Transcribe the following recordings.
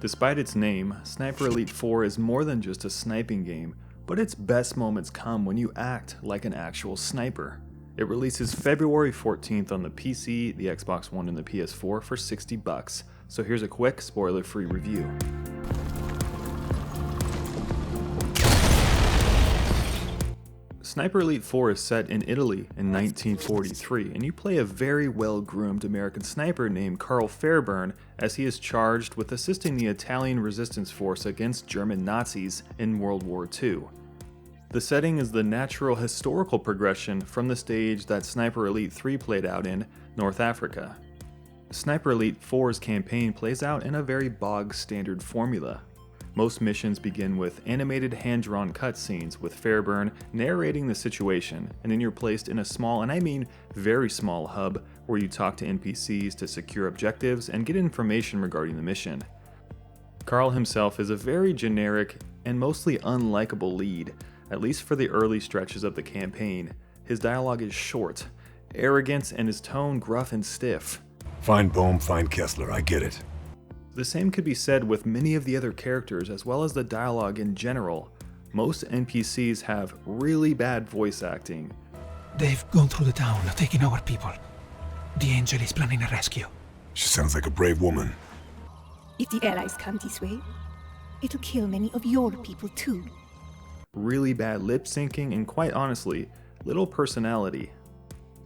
Despite its name, Sniper Elite 4 is more than just a sniping game, but its best moments come when you act like an actual sniper. It releases February 14th on the PC, the Xbox One, and the PS4 for $60, so here's a quick spoiler-free review. Sniper Elite 4 is set in Italy in 1943, and you play a very well-groomed American sniper named Carl Fairburn as he is charged with assisting the Italian resistance force against German Nazis in World War II. The setting is the natural historical progression from the stage that Sniper Elite 3 played out in North Africa. Sniper Elite 4's campaign plays out in a very bog-standard formula. Most missions begin with animated hand-drawn cutscenes with Fairburn narrating the situation, and then you're placed in a small, and I mean very small, hub where you talk to NPCs to secure objectives and get information regarding the mission. Carl himself is a very generic and mostly unlikable lead, at least for the early stretches of the campaign. His dialogue is short, arrogant, and his tone gruff and stiff. Find Bohm, find Kessler, I get it. The same could be said with many of the other characters as well as the dialogue in general. Most NPCs have really bad voice acting. They've gone through the town, taking our people. The Angel is planning a rescue. She sounds like a brave woman. If the Allies come this way, it'll kill many of your people too. Really bad lip syncing and, quite honestly, little personality.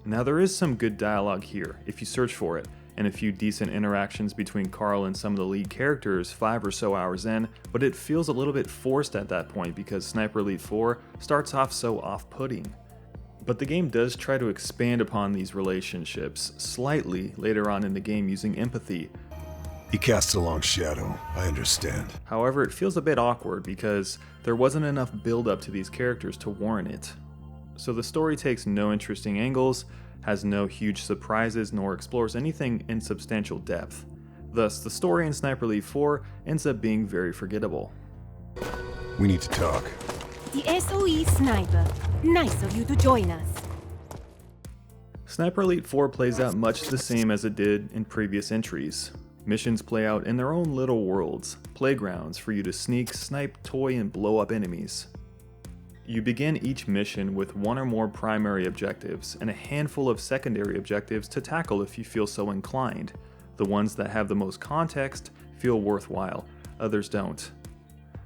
Now there is some good dialogue here if you search for it, and a few decent interactions between Carl and some of the lead characters 5 or so hours in, but it feels a little bit forced at that point because Sniper Elite 4 starts off so off-putting. But the game does try to expand upon these relationships slightly later on in the game using empathy. He casts a long shadow, I understand. However, it feels a bit awkward because there wasn't enough build-up to these characters to warrant it. So the story takes no interesting angles, has no huge surprises, nor explores anything in substantial depth. Thus, the story in Sniper Elite 4 ends up being very forgettable. We need to talk. The SOE Sniper. Nice of you to join us. Sniper Elite 4 plays out much the same as it did in previous entries. Missions play out in their own little worlds, playgrounds for you to sneak, snipe, toy, and blow up enemies. You begin each mission with one or more primary objectives and a handful of secondary objectives to tackle if you feel so inclined. The ones that have the most context feel worthwhile, others don't.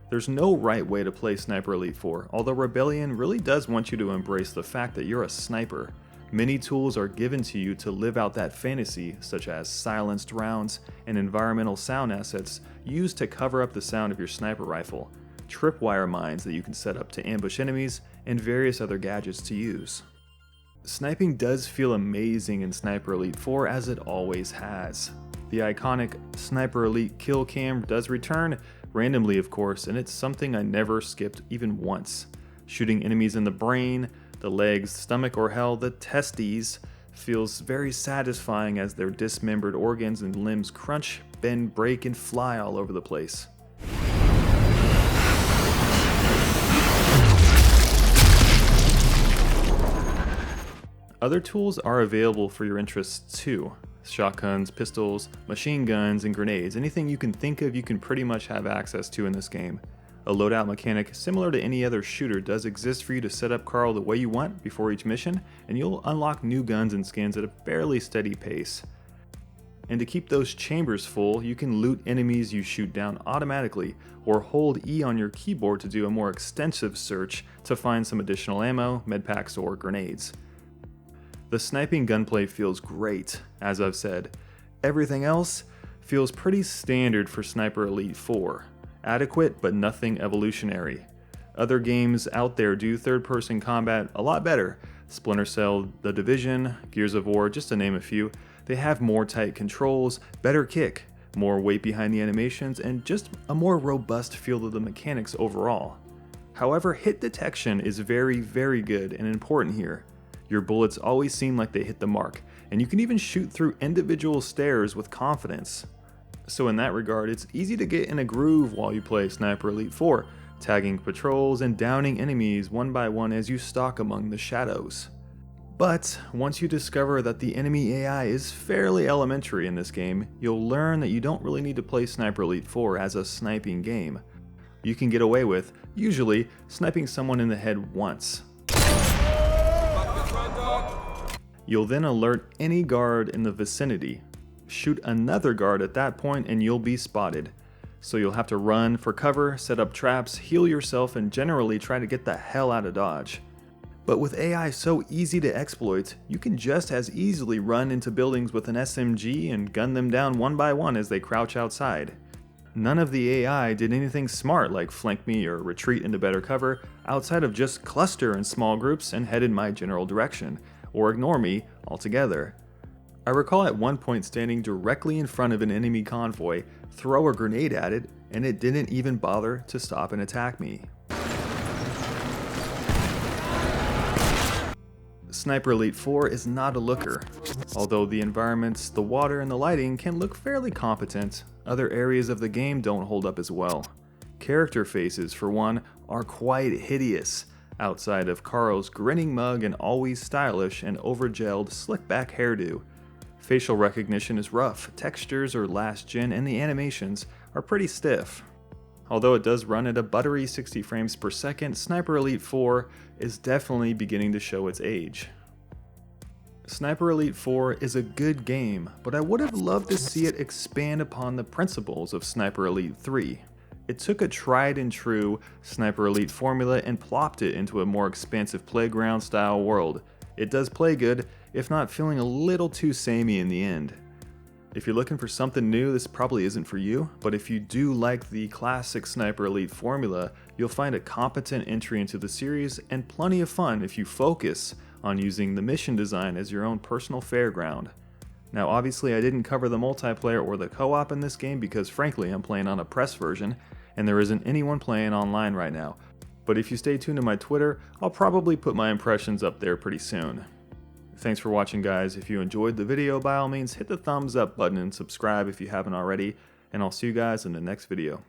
There's no right way to play Sniper Elite 4, although Rebellion really does want you to embrace the fact that you're a sniper. Many tools are given to you to live out that fantasy, such as silenced rounds and environmental sound assets used to cover up the sound of your sniper rifle, tripwire mines that you can set up to ambush enemies, and various other gadgets to use. Sniping does feel amazing in Sniper Elite 4 as it always has. The iconic Sniper Elite kill cam does return, randomly of course, and it's something I never skipped even once. Shooting enemies in the brain, the legs, stomach, or hell, the testes feels very satisfying as their dismembered organs and limbs crunch, bend, break, and fly all over the place. Other tools are available for your interests too. Shotguns, pistols, machine guns, and grenades. Anything you can think of you can pretty much have access to in this game. A loadout mechanic similar to any other shooter does exist for you to set up Carl the way you want before each mission, and you'll unlock new guns and skins at a fairly steady pace. And to keep those chambers full, you can loot enemies you shoot down automatically, or hold E on your keyboard to do a more extensive search to find some additional ammo, medpacks, or grenades. The sniping gunplay feels great, as I've said. Everything else feels pretty standard for Sniper Elite 4. Adequate, but nothing evolutionary. Other games out there do third-person combat a lot better. Splinter Cell, The Division, Gears of War, just to name a few. They have more tight controls, better kick, more weight behind the animations, and just a more robust feel to the mechanics overall. However, hit detection is very, very good and important here. Your bullets always seem like they hit the mark, and you can even shoot through individual stairs with confidence. So in that regard, it's easy to get in a groove while you play Sniper Elite 4, tagging patrols and downing enemies one by one as you stalk among the shadows. But once you discover that the enemy AI is fairly elementary in this game, you'll learn that you don't really need to play Sniper Elite 4 as a sniping game. You can get away with, usually, sniping someone in the head once. You'll then alert any guard in the vicinity. Shoot another guard at that point and you'll be spotted. So you'll have to run for cover, set up traps, heal yourself, and generally try to get the hell out of dodge. But with AI so easy to exploit, you can just as easily run into buildings with an SMG and gun them down one by one as they crouch outside. None of the AI did anything smart like flank me or retreat into better cover, outside of just cluster in small groups and head in my general direction, or ignore me altogether. I recall at one point standing directly in front of an enemy convoy, throw a grenade at it, and it didn't even bother to stop and attack me. Sniper Elite 4 is not a looker. Although the environments, the water, and the lighting can look fairly competent, other areas of the game don't hold up as well. Character faces, for one, are quite hideous, outside of Carl's grinning mug and always stylish and over-gelled slick-back hairdo. Facial recognition is rough, textures are last gen, and the animations are pretty stiff. Although it does run at a buttery 60 frames per second, Sniper Elite 4 is definitely beginning to show its age. Sniper Elite 4 is a good game, but I would have loved to see it expand upon the principles of Sniper Elite 3. It took a tried and true Sniper Elite formula and plopped it into a more expansive playground style world. It does play good, if not feeling a little too samey in the end. If you're looking for something new, this probably isn't for you, but if you do like the classic Sniper Elite formula, you'll find a competent entry into the series and plenty of fun if you focus on using the mission design as your own personal fairground. Now obviously I didn't cover the multiplayer or the co-op in this game because frankly I'm playing on a press version and there isn't anyone playing online right now, but if you stay tuned to my Twitter, I'll probably put my impressions up there pretty soon. Thanks for watching guys. If you enjoyed the video, by all means hit the thumbs up button and subscribe if you haven't already, and I'll see you guys in the next video.